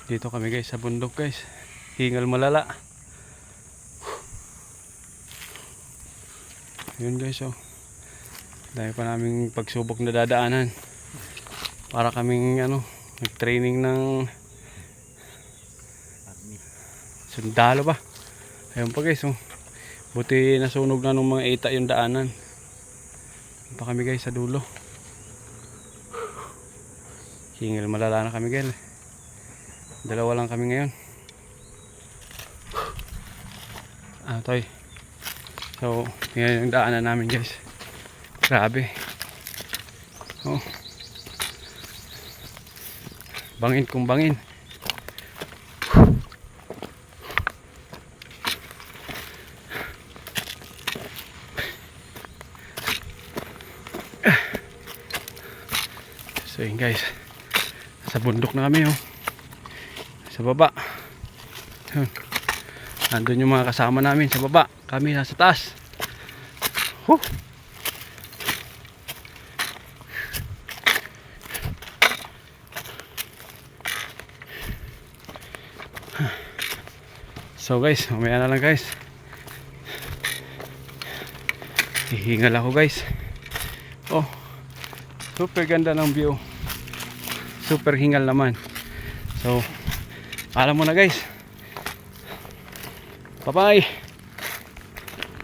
Dito kami guys sa bundok guys. Hingal malala. Yun guys oh. Dahil pa naming pagsubok na dadaanan. Para kaming nag-training ng sundalo ba. Ayun pa guys oh. Buti nasunog na nung mga ita yung daanan. Pa kami guys sa dulo. Hingal malala na kami guys. Dalawa lang kami ngayon. Toy. So, yan yung daanan namin guys. Grabe. Oh. Bangin kung bangin. So yun guys. Sa bundok na kami oh. Sa baba. Yun. Nandun yung mga kasama namin sa baba. Kami nasa taas. Huh. So guys, mamaya na lang guys. Hihingal ako guys. Oh. Super ganda ng view. Super hingal naman. So, alam mo na guys. Bye bye.